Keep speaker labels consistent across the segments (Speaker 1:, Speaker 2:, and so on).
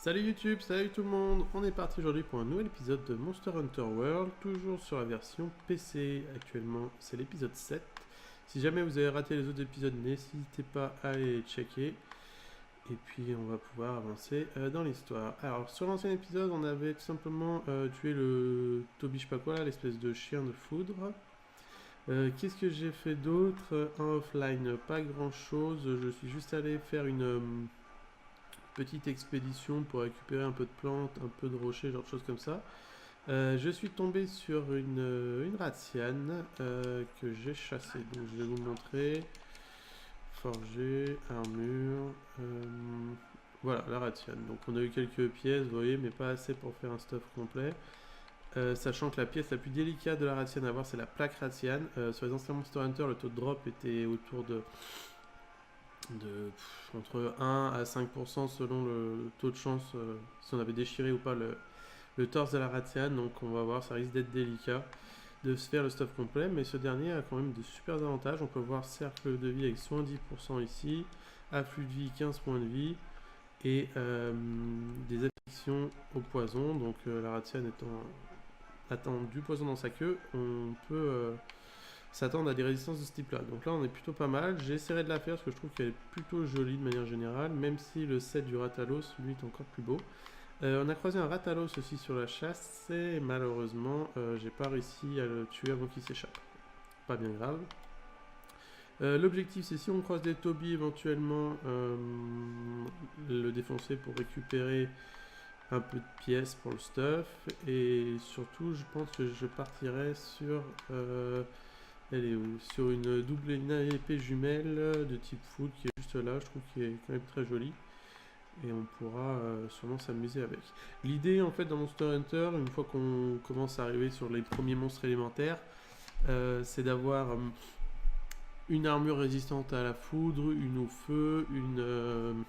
Speaker 1: Salut YouTube, salut tout le monde. On est parti aujourd'hui pour un nouvel épisode de Monster Hunter World, toujours sur la version PC. Actuellement, c'est l'épisode 7. Si jamais vous avez raté les autres épisodes, n'hésitez pas à aller les checker. Et puis on va pouvoir avancer dans l'histoire. Alors sur l'ancien épisode, on avait tout simplement tué le Toby je sais pas quoi là, l'espèce de chien de foudre. Qu'est-ce que j'ai fait d'autre en offline? Pas grand chose. Je suis juste allé faire une petite expédition pour récupérer un peu de plantes, un peu de rochers, genre de choses comme ça. Je suis tombé sur une ratiane que j'ai chassée. Donc je vais vous montrer. Forger, armure. Voilà, la ratiane. Donc on a eu quelques pièces, vous voyez, mais pas assez pour faire un stuff complet. Sachant que la pièce la plus délicate de la ratiane à avoir, c'est la plaque ratiane. Sur les anciens Monster Hunter, le taux de drop était autour de entre 1 à 5% selon le taux de chance, si on avait déchiré ou pas le torse de la ratiane. Donc on va voir, ça risque d'être délicat de se faire le stuff complet, mais ce dernier a quand même de super avantages. On peut voir cercle de vie avec 70% ici, afflux de vie 15 points de vie, et des affections au poison. Donc la ratiane étant attend du poison dans sa queue, on peut s'attendre à des résistances de ce type là. Donc là on est plutôt pas mal. J'essaierai de la faire parce que je trouve qu'elle est plutôt jolie de manière générale, même si le set du Ratalos lui est encore plus beau. On a croisé un Ratalos aussi sur la chasse et malheureusement j'ai pas réussi à le tuer avant qu'il s'échappe. Pas bien grave. L'objectif c'est si on croise des Toby éventuellement le défoncer pour récupérer un peu de pièces pour le stuff, et surtout je pense que je partirai sur elle est où? Sur une épée jumelle de type foot qui est juste là, je trouve qu'elle est quand même très jolie. Et on pourra sûrement s'amuser avec. L'idée en fait dans Monster Hunter, une fois qu'on commence à arriver sur les premiers monstres élémentaires, c'est d'avoir une armure résistante à la foudre, une au feu, une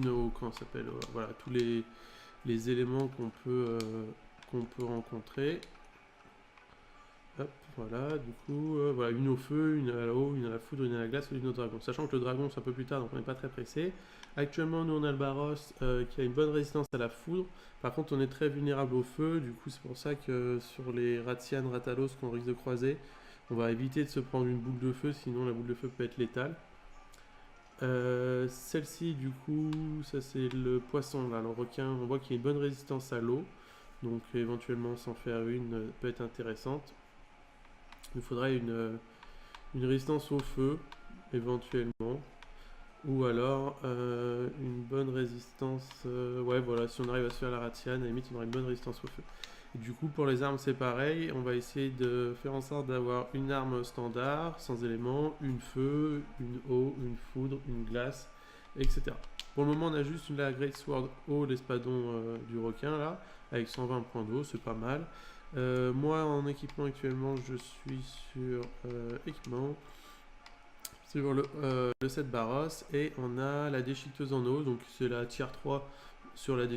Speaker 1: au... comment ça s'appelle, voilà, tous les éléments qu'on peut rencontrer. Hop, voilà, du coup, voilà, une au feu, une à l'eau, une à la foudre, une à la glace et une au dragon. Sachant que le dragon c'est un peu plus tard, donc on n'est pas très pressé. Actuellement, nous on a le Baros qui a une bonne résistance à la foudre. Par contre, on est très vulnérable au feu, du coup, c'est pour ça que sur les Ratian, Ratalos qu'on risque de croiser, on va éviter de se prendre une boule de feu, sinon la boule de feu peut être létale. Celle-ci, du coup, ça c'est le poisson, là, le requin. On voit qu'il y a une bonne résistance à l'eau, donc éventuellement s'en faire une peut être intéressante. Il faudrait une résistance au feu, éventuellement. Ou alors une bonne résistance. Ouais, voilà, si on arrive à se faire la ratiane, à la limite, on aura une bonne résistance au feu. Et du coup, pour les armes, c'est pareil. On va essayer de faire en sorte d'avoir une arme standard, sans éléments, une feu, une eau, une foudre, une glace, etc. Pour le moment, on a juste la Great Sword eau, l'espadon du requin, là, avec 120 points d'eau, c'est pas mal. Moi, en équipement actuellement, je suis sur équipement, sur le set Barros, et on a la déchiqueteuse en eau, donc c'est la tier 3 sur la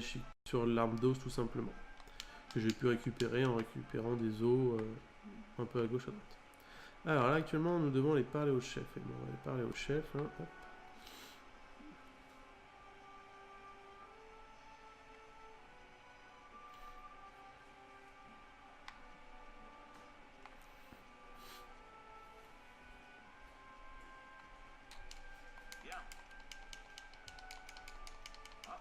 Speaker 1: sur l'arme d'eau tout simplement, que j'ai pu récupérer en récupérant des os un peu à gauche à droite. Alors là actuellement nous devons aller parler au chef, et bon, on va aller parler au chef, hein, hop.
Speaker 2: Bien. Ah,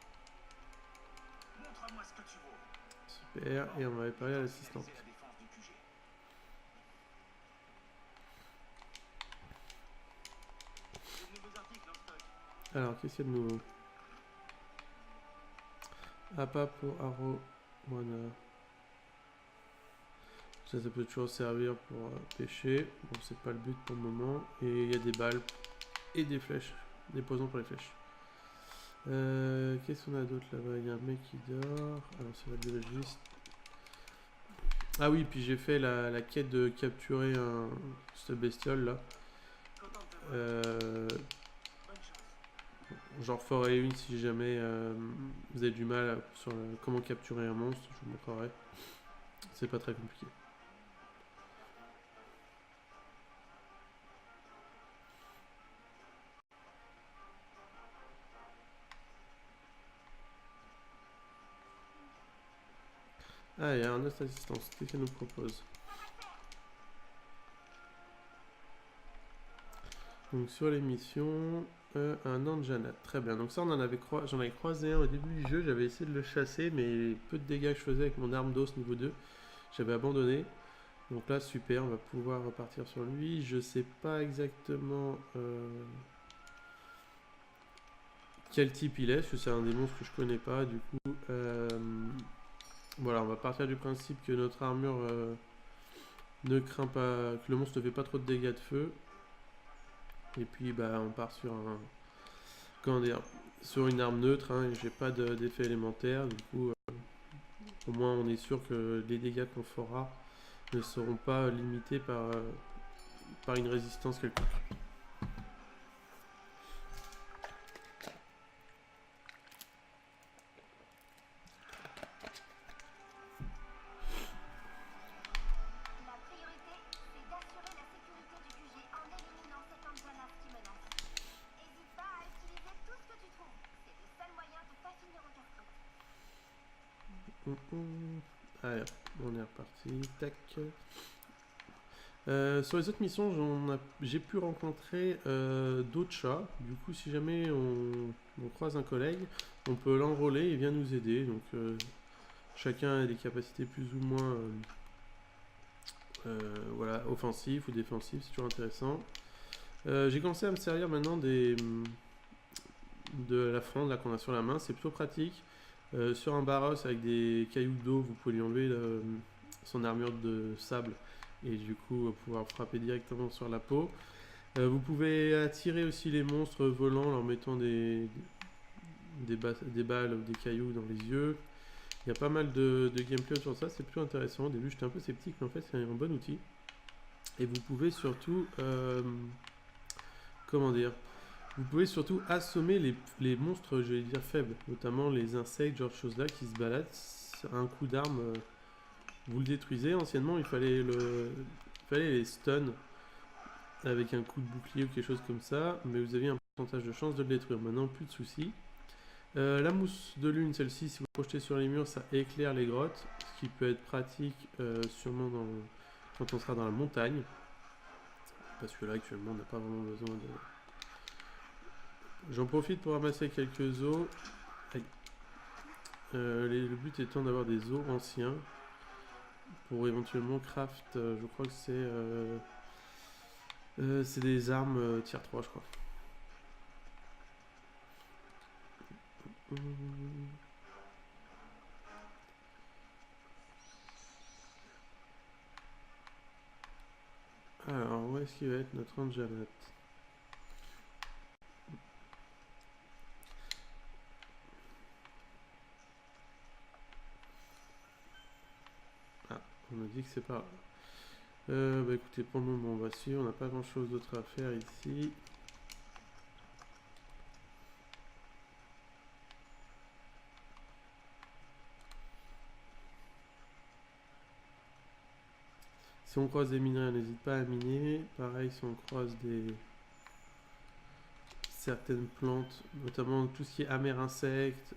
Speaker 2: montre-moi ce que tu vaux.
Speaker 1: Super, et
Speaker 2: Bon,
Speaker 1: on va aller
Speaker 2: je
Speaker 1: parler à
Speaker 2: dois
Speaker 1: l'assistante.
Speaker 2: finaliser la défense du QG. J'ai de nouveaux articles en stock.
Speaker 1: Alors qu'est-ce qu'il y a de nouveau? Appât pour Arowana. Ça peut toujours servir pour pêcher. Bon, c'est pas le but pour le moment. Et il y a des balles et des flèches. Des poisons pour les flèches. Qu'est-ce qu'on a d'autre là-bas? Il y a un mec qui dort. Alors c'est la biologiste. Ah oui, puis j'ai fait la quête de capturer cette bestiole là.
Speaker 2: Content de te voir.
Speaker 1: Euh,
Speaker 2: Bonne chance.
Speaker 1: J'en referai une si jamais vous avez du mal sur comment capturer un monstre, je vous montrerai. C'est pas très compliqué. Ah, il y a un autre assistance. Qu'est-ce qu'elle nous propose? Donc sur les missions, un Anjana. Très bien. Donc ça, j'en avais croisé un au début du jeu. J'avais essayé de le chasser, mais peu de dégâts que je faisais avec mon arme d'os niveau 2. J'avais abandonné. Donc là, super, on va pouvoir repartir sur lui. Je sais pas exactement quel type il est, parce que c'est un des monstres que je connais pas. Du coup, voilà, on va partir du principe que notre armure ne craint pas, que le monstre ne fait pas trop de dégâts de feu. Et puis, bah, on part sur un, comment dire, sur une arme neutre. Hein, et j'ai pas d'effet élémentaire. Du coup, au moins, on est sûr que les dégâts qu'on fera ne seront pas limités par une résistance quelconque.
Speaker 3: La priorité, c'est d'assurer la sécurité du QG en éliminant cet Anjana qui menace. N'hésite pas à utiliser tout ce que tu trouves. C'est le seul moyen de pas finir en casse-croûte.
Speaker 1: Allez, on est reparti. Tac. Sur les autres missions, j'ai pu rencontrer d'autres chats. Du coup, si jamais on croise un collègue, on peut l'enrôler et vient nous aider. Donc, chacun a des capacités plus ou moins voilà, offensives ou défensives, c'est toujours intéressant. J'ai commencé à me servir maintenant de la fronde là, qu'on a sur la main. C'est plutôt pratique. Sur un Barros avec des cailloux d'eau, vous pouvez lui enlever son armure de sable et du coup pouvoir frapper directement sur la peau. Vous pouvez attirer aussi les monstres volants en leur mettant des balles ou des cailloux dans les yeux. Il y a pas mal de gameplay autour de ça, c'est plutôt intéressant. Au début j'étais un peu sceptique, mais en fait c'est un bon outil. Et vous pouvez surtout, comment dire, vous pouvez surtout assommer les monstres, je vais dire faibles, notamment les insectes, genre de choses-là qui se baladent. Un coup d'arme, vous le détruisez. Anciennement, il fallait les stun avec un coup de bouclier ou quelque chose comme ça, mais vous aviez un pourcentage de chance de le détruire. Maintenant, plus de soucis. La mousse de lune, celle-ci, si vous projetez sur les murs, ça éclaire les grottes, ce qui peut être pratique sûrement quand on sera dans la montagne. Parce que là, actuellement, on n'a pas vraiment besoin de... J'en profite pour ramasser quelques os. Le but étant d'avoir des os anciens pour éventuellement craft, je crois que c'est des armes tier 3, je crois. Alors, où est-ce qu'il va être notre Anjanat? Ah, on a dit que c'est pas... bah écoutez, pour le moment, on va suivre. On n'a pas grand-chose d'autre à faire ici. Si on croise des minerais, n'hésite pas à miner. Pareil, si on croise certaines plantes, notamment tout ce qui est amer insectes,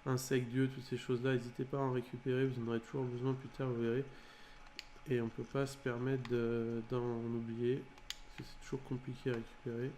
Speaker 1: insectes dieux, toutes ces choses-là, n'hésitez pas à en récupérer. Vous en aurez toujours besoin plus tard, vous verrez. Et on ne peut pas se permettre d'en oublier, parce que c'est toujours compliqué à récupérer.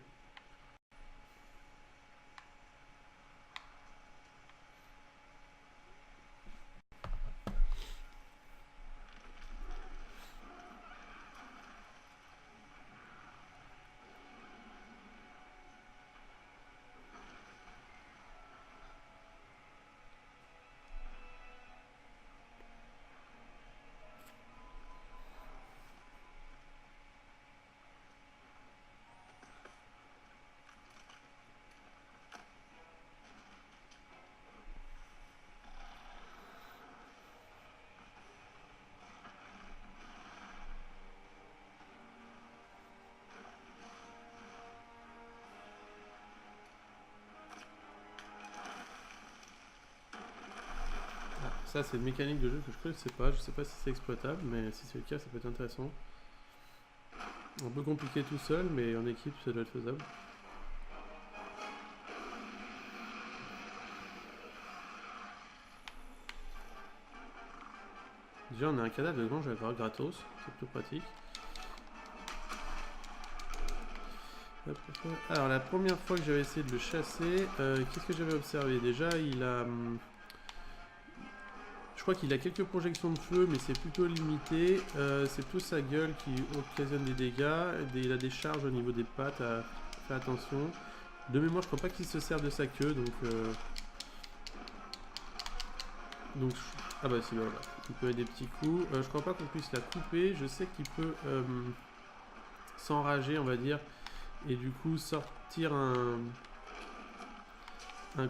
Speaker 1: Ça, c'est une mécanique de jeu que je connaissais pas. Je sais pas si c'est exploitable, mais si c'est le cas, ça peut être intéressant. Un peu compliqué tout seul, mais en équipe, ça doit être faisable. Déjà, on a un cadavre de grand Jagras gratos, c'est plus pratique. Hop, hop, hop. Alors, la première fois que j'avais essayé de le chasser, qu'est-ce que j'avais observé? Déjà, il a. Je crois qu'il a quelques projections de feu, mais c'est plutôt limité. C'est plutôt sa gueule qui occasionne des dégâts. Il a des charges au niveau des pattes à faire attention. De mémoire, je crois pas qu'il se sert de sa queue, donc ah bah si, bah voilà. Il peut mettre des petits coups. Je crois pas qu'on puisse la couper. Je sais qu'il peut s'enrager, on va dire, et du coup sortir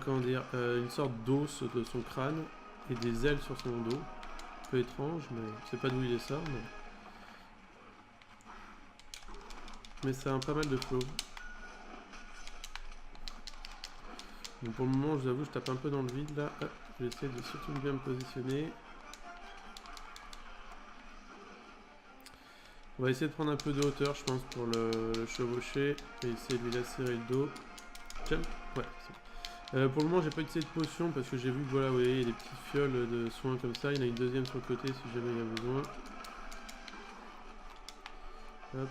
Speaker 1: comment dire, une sorte d'os de son crâne et des ailes sur son dos. Un peu étrange, mais je sais pas d'où il est sort, mais ça a pas mal de flow. Donc pour le moment, je vous avoue, je tape un peu dans le vide là. Hop, je vais essayer de surtout bien me positionner. On va essayer de prendre un peu de hauteur, je pense, pour le chevaucher et essayer de lui lacérer le dos. Jump. Ouais, c'est bon. Pour le moment, j'ai pas utilisé de potion parce que j'ai vu que voilà, vous voyez, il y a des petites fioles de soins comme ça. Il y en a une deuxième sur le côté si jamais il y a besoin. Hop.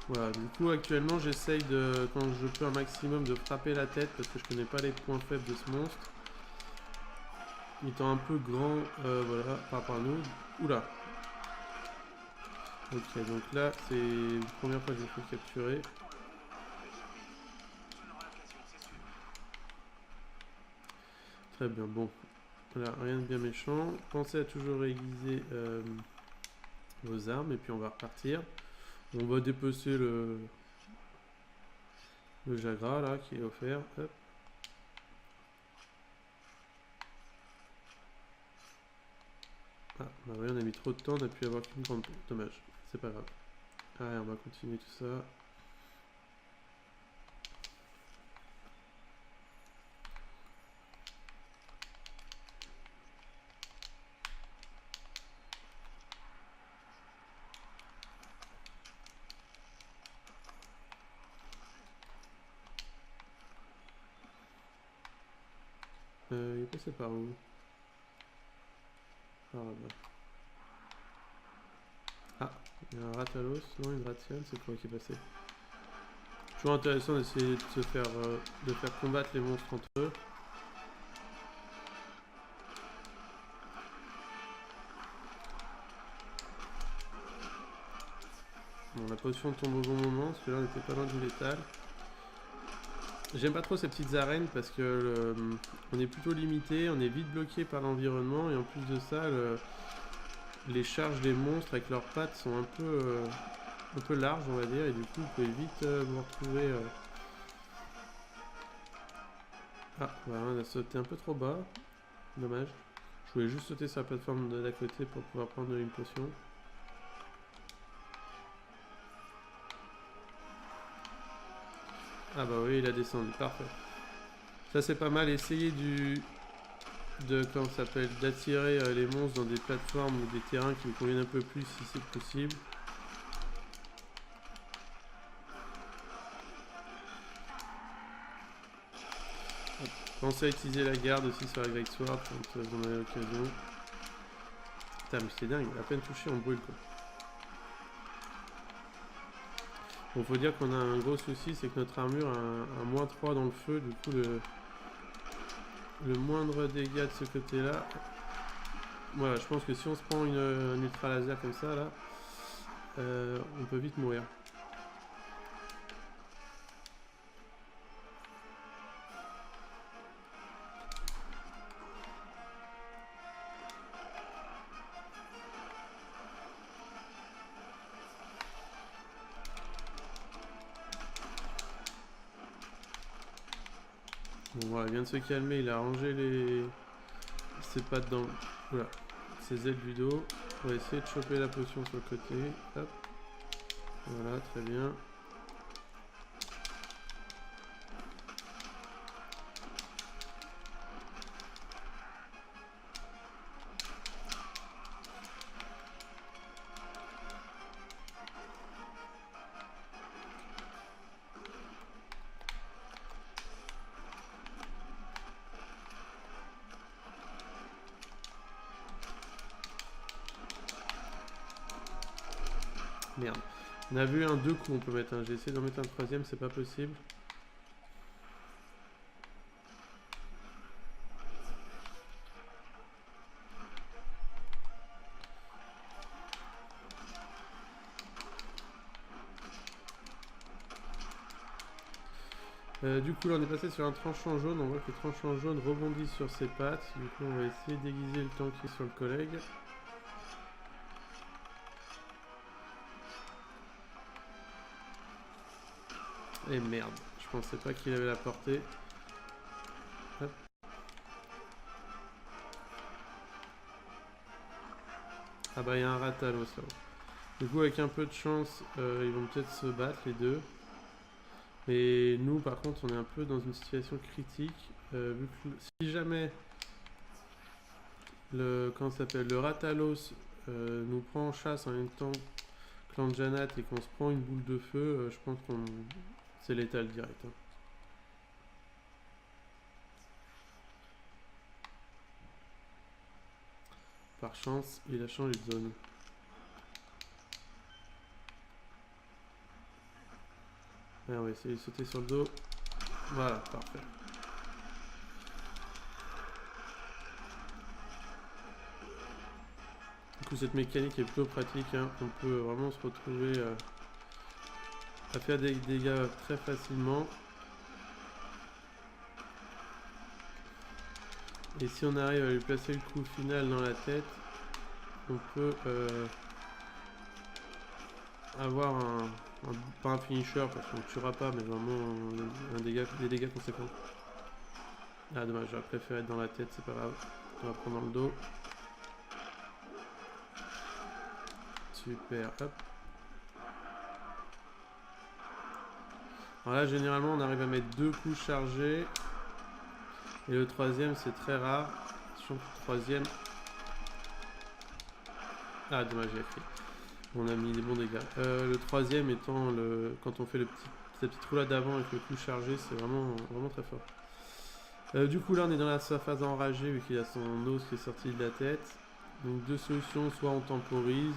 Speaker 1: Voilà, du coup actuellement j'essaye de, quand je peux un maximum, de frapper la tête parce que je connais pas les points faibles de ce monstre. Il étant un peu grand, voilà, par rapport à nous. Oula. Ok, donc là c'est la première fois que je me fais capturer. Très bien, bon. Voilà, rien de bien méchant. Pensez à toujours aiguiser vos armes et puis on va repartir. On va dépecer le Jagras là qui est offert. Hop. Ah, bah oui, on a mis trop de temps, on a pu avoir qu'une grande. Dommage, c'est pas grave. Allez, on va continuer tout ça. Il est passé par où? Ah, bah. Ah, il y a un ratalos, non, une ratiane, c'est quoi qui est passé? Toujours intéressant d'essayer de se faire, de faire combattre les monstres entre eux. Bon, la potion tombe au bon moment, parce que là on était pas loin du létal. J'aime pas trop ces petites arènes parce que on est plutôt limité, on est vite bloqué par l'environnement et en plus de ça, les charges des monstres avec leurs pattes sont un peu larges, on va dire, et du coup vous pouvez vite vous retrouver. Ah, voilà, on a sauté un peu trop bas, dommage. Je voulais juste sauter sur la plateforme d'à côté pour pouvoir prendre une potion. Ah bah oui, il a descendu, parfait. Ça c'est pas mal, essayer comment ça s'appelle, d'attirer les monstres dans des plateformes ou des terrains qui vous conviennent un peu plus si c'est possible. Pensez à utiliser la garde aussi sur la Great Sword quand vous en avez l'occasion. Putain, mais c'est dingue, à peine touché on brûle quoi. Bon, faut dire qu'on a un gros souci, c'est que notre armure a un moins 3 dans le feu, du coup le moindre dégât de ce côté-là. Voilà, je pense que si on se prend un ultra laser comme ça là, on peut vite mourir. Bon voilà, il vient de se calmer, il a rangé ses pattes dans voilà, ses ailes du dos. On va essayer de choper la potion sur le côté. Hop. Voilà, très bien. Merde. On a vu un 2 coups, on peut mettre un. J'ai essayé d'en mettre un troisième, c'est pas possible. Du coup là on est passé sur un tranchant jaune, on voit que le tranchant jaune rebondit sur ses pattes, du coup on va essayer d'aiguiser le temps qui est sur le collègue. Et merde, je pensais pas qu'il avait la portée. Hop. Ah bah il y a un Rathalos là-haut. Du coup avec un peu de chance, ils vont peut-être se battre les deux. Et nous, par contre, on est un peu dans une situation critique. Vu que si jamais le Rathalos nous prend en chasse en même temps que l'Anjanat et qu'on se prend une boule de feu, je pense qu'on c'est létal direct. Hein. Par chance, il a changé de zone. Et on va essayer de sauter sur le dos. Voilà, parfait. Du coup, cette mécanique est plutôt pratique. Hein. On peut vraiment se retrouver à faire des dégâts très facilement. Et si on arrive à lui placer le coup final dans la tête, on peut avoir pas un finisher parce qu'on ne tuera pas, mais vraiment des dégâts conséquents. Ah dommage, j'aurais préféré être dans la tête, c'est pas grave. On va prendre dans le dos. Super, hop. Alors là, généralement, on arrive à mettre 2 coups chargés. Et le troisième, c'est très rare. Sachant que le troisième... Ah, dommage, j'ai écrit. On a mis des bons dégâts. Le troisième étant quand on fait cette petite roulade d'avant avec le coup chargé, c'est vraiment, vraiment très fort. Du coup, là, on est dans sa phase enragée, vu qu'il a son os qui est sorti de la tête. Donc, deux solutions, soit on temporise,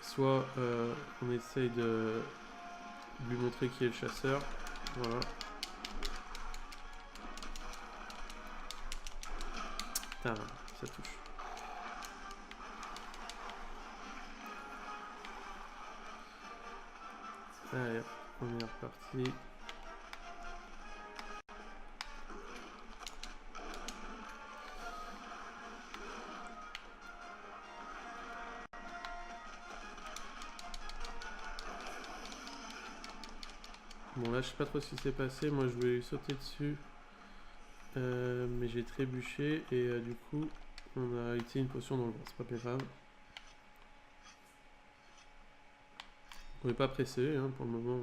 Speaker 1: soit on essaye de lui montrer qui est le chasseur. Voilà. Putain, ça touche. Allez, on est reparti. Bon là je sais pas trop ce qui s'est passé, moi je voulais lui sauter dessus, mais j'ai trébuché et du coup on a utilisé une potion dans le ventre, c'est pas bien grave. On n'est pas pressé hein, pour le moment.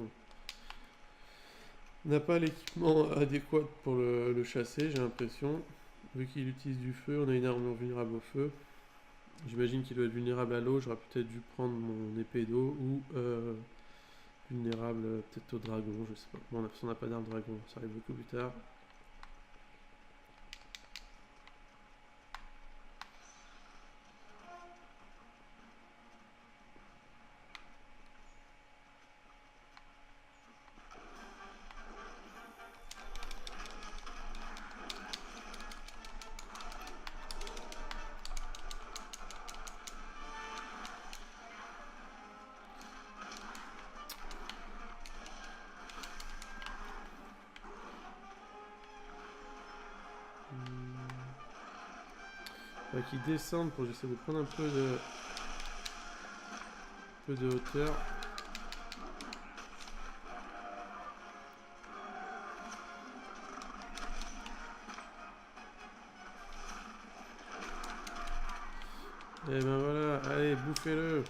Speaker 1: On n'a pas l'équipement adéquat pour le chasser, j'ai l'impression. Vu qu'il utilise du feu, on a une armure vulnérable au feu. J'imagine qu'il doit être vulnérable à l'eau, j'aurais peut-être dû prendre mon épée d'eau ou vulnérable peut-être au dragon, je sais pas. Bon, on n'a pas d'arme dragon, ça arrive beaucoup plus tard. Qui descendent pour j'essaie de prendre un peu de hauteur. Et ben voilà, allez, bouffez-le.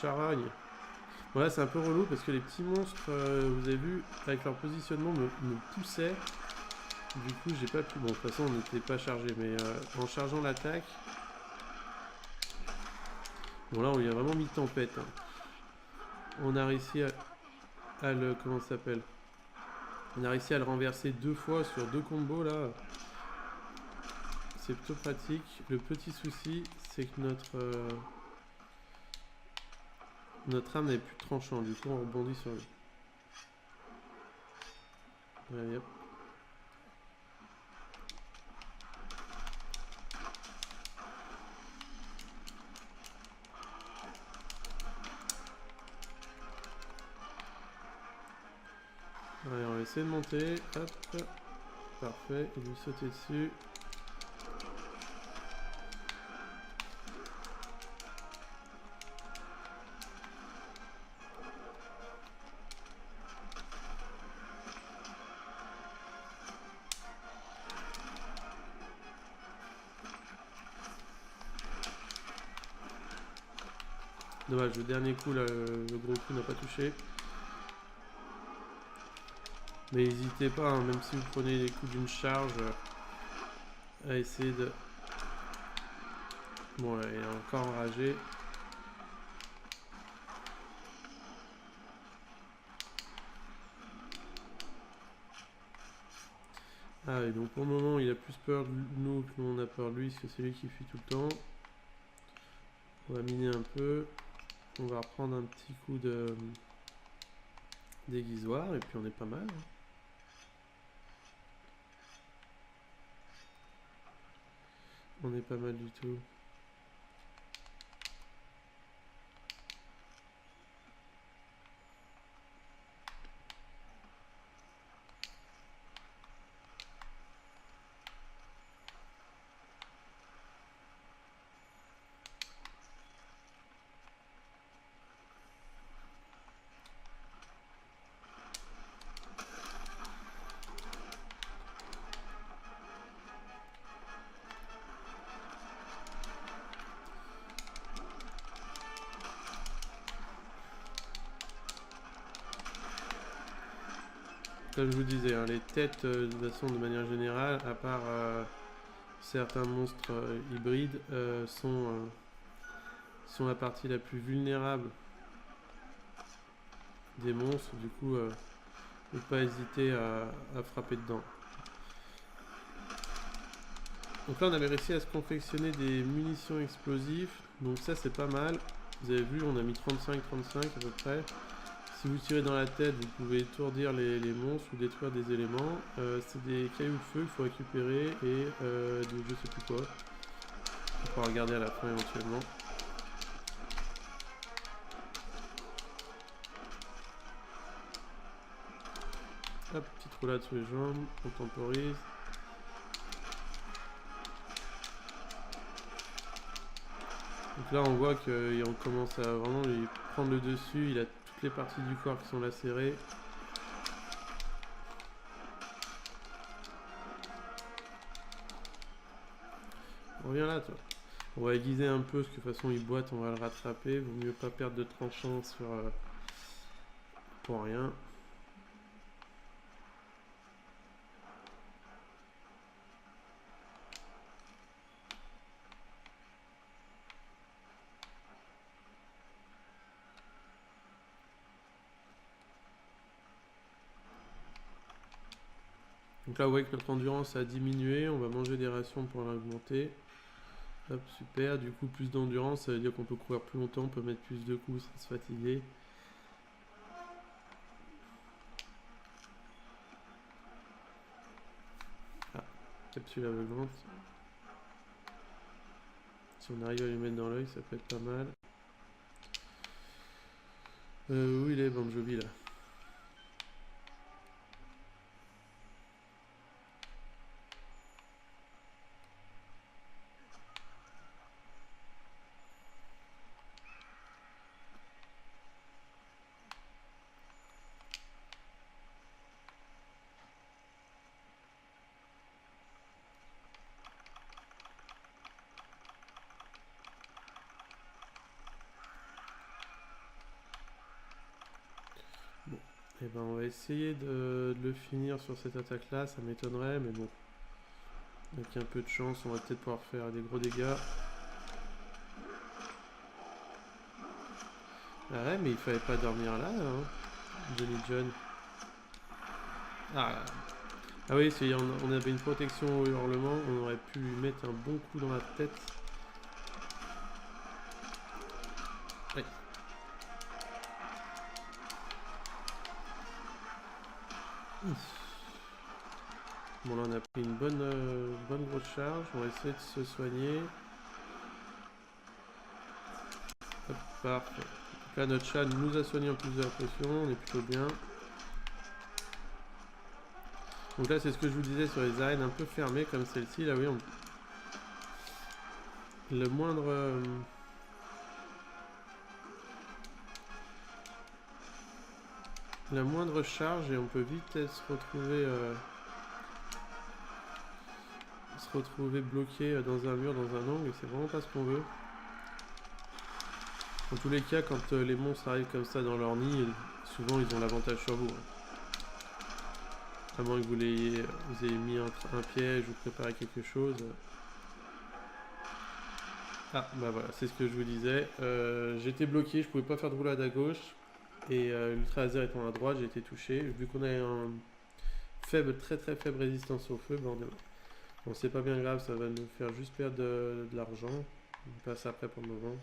Speaker 1: Charogne. Voilà, c'est un peu relou parce que les petits monstres, vous avez vu, avec leur positionnement, me poussaient. Du coup, j'ai pas pu. Bon, de toute façon, on n'était pas chargé, mais en chargeant l'attaque. Bon, là, on lui a vraiment mis tempête. Hein. On a réussi à le. Comment ça s'appelle? On a réussi à le renverser 2 fois sur 2 combos là. C'est plutôt pratique. Le petit souci, c'est que notre Notre arme n'est plus tranchant, du coup on rebondit sur lui. Allez hop. Allez, on va essayer de monter. Hop. Parfait. Et lui sauter dessus. Dommage, le dernier coup, là, le gros coup n'a pas touché. Mais n'hésitez pas, hein, même si vous prenez les coups d'une charge, à essayer de... Bon, là, il est encore enragé. Ah, et donc pour le moment, il a plus peur de nous que nous on a peur de lui, parce que c'est lui qui fuit tout le temps. On va miner un peu. On va reprendre un petit coup de déguisoir, et puis on est pas mal. On est pas mal du tout. Comme je vous disais, hein, les têtes, de toute façon, de manière générale, à part certains monstres hybrides, sont la partie la plus vulnérable des monstres. Du coup, ne pas hésiter à frapper dedans. Donc là, on avait réussi à se confectionner des munitions explosives. Donc ça, c'est pas mal. Vous avez vu, on a mis 35 à peu près. Si vous tirez dans la tête, vous pouvez étourdir les monstres ou détruire des éléments. C'est des cailloux de feu qu'il faut récupérer et je sais plus quoi. On pourra regarder à la fin éventuellement. Hop, petite roulade sur les jambes, on temporise. Donc là on voit qu'on commence à vraiment lui prendre le dessus, il a toutes les parties du corps qui sont lacérées. Reviens là toi. On va aiguiser un peu parce que de toute façon il boite, on va le rattraper. Vaut mieux pas perdre de tranchant sur pour rien. Donc là, vous voyez que notre endurance a diminué. On va manger des rations pour l'augmenter. Hop, super. Du coup, plus d'endurance, ça veut dire qu'on peut courir plus longtemps, on peut mettre plus de coups sans se fatiguer. Ah, capsule aveuglante. Si on arrive à lui mettre dans l'œil, ça peut être pas mal. Où il est, Bon Jovi, là? Et ben on va essayer de le finir sur cette attaque là, ça m'étonnerait, mais bon. Avec un peu de chance, on va peut-être pouvoir faire des gros dégâts. Ah ouais, mais il fallait pas dormir là, hein, Johnny John. Ah, ah oui, on avait une protection au hurlement, on aurait pu lui mettre un bon coup dans la tête. Ouais. Bon là on a pris une bonne grosse charge, on va essayer de se soigner. Hop, parfait. Donc là notre chat nous a soigné en plus de la potion, on est plutôt bien. Donc là c'est ce que je vous disais sur les arènes un peu fermées comme celle-ci, là oui le moindre... la moindre charge et on peut vite se retrouver bloqué dans un mur, dans un angle, et c'est vraiment pas ce qu'on veut. Dans tous les cas, quand les monstres arrivent comme ça dans leur nid, souvent ils ont l'avantage sur vous. À moins que vous ayez mis un piège ou préparé quelque chose. Ah bah voilà, c'est ce que je vous disais. J'étais bloqué, je pouvais pas faire de roulade à gauche. Et l'ultra laser étant à droite, j'ai été touché. Vu qu'on a un très faible résistance au feu, bon c'est pas bien grave, ça va nous faire juste perdre de l'argent. On passe après pour le moment.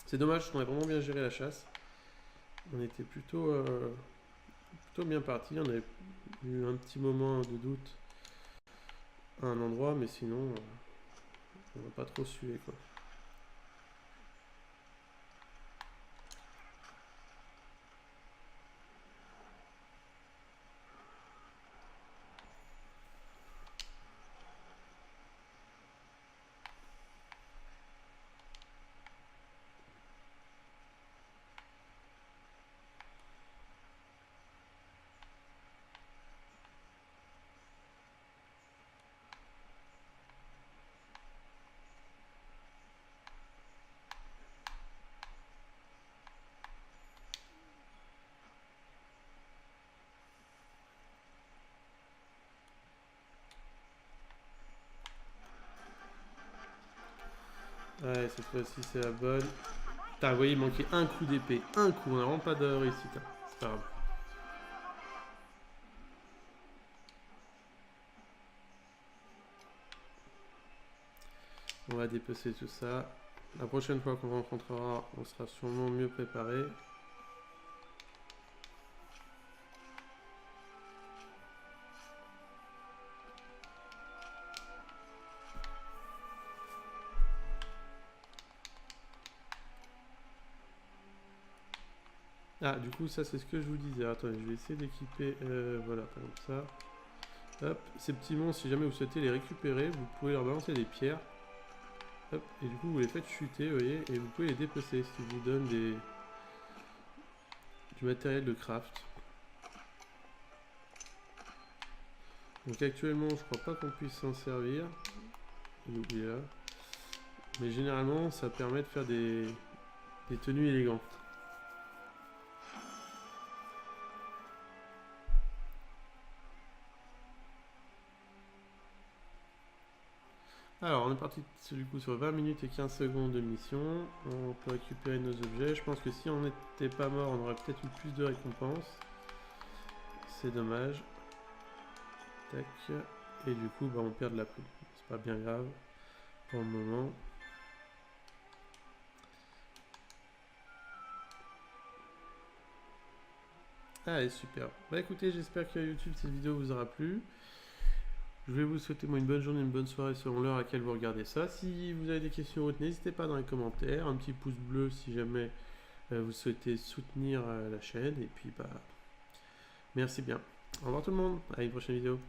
Speaker 1: C'est dommage parce qu'on a vraiment bien géré la chasse. On était plutôt bien parti. On avait eu un petit moment de doute à un endroit, mais sinon on va pas trop suer quoi. Ouais, cette fois-ci c'est la bonne. Putain, vous voyez, il manquait un coup d'épée. Un coup, on n'a vraiment pas de réussite. Hein. C'est pas grave. On va dépecer tout ça. La prochaine fois qu'on rencontrera, on sera sûrement mieux préparé. Ah, du coup, ça c'est ce que je vous disais. Attendez, je vais essayer d'équiper. Voilà, comme ça. Hop, ces petits monstres, si jamais vous souhaitez les récupérer, vous pouvez leur balancer des pierres. Hop, et du coup, vous les faites chuter, vous voyez, et vous pouvez les dépecer, ce qui vous donne du matériel de craft. Donc actuellement, je crois pas qu'on puisse s'en servir. J'ai oublié là. Mais généralement, ça permet de faire des tenues élégantes. Alors, on est parti du coup sur 20 minutes et 15 secondes de mission. On peut récupérer nos objets. Je pense que si on n'était pas mort, on aurait peut-être eu plus de récompenses. C'est dommage. Tac. Et du coup, bah, on perd de la poudre. C'est pas bien grave pour le moment. Allez, super. Bah écoutez, j'espère que YouTube, cette vidéo vous aura plu. Je vais vous souhaiter moi une bonne journée, une bonne soirée selon l'heure à laquelle vous regardez ça. Si vous avez des questions ou autres, n'hésitez pas dans les commentaires. Un petit pouce bleu si jamais vous souhaitez soutenir la chaîne. Et puis bah merci bien. Au revoir tout le monde, à une prochaine vidéo.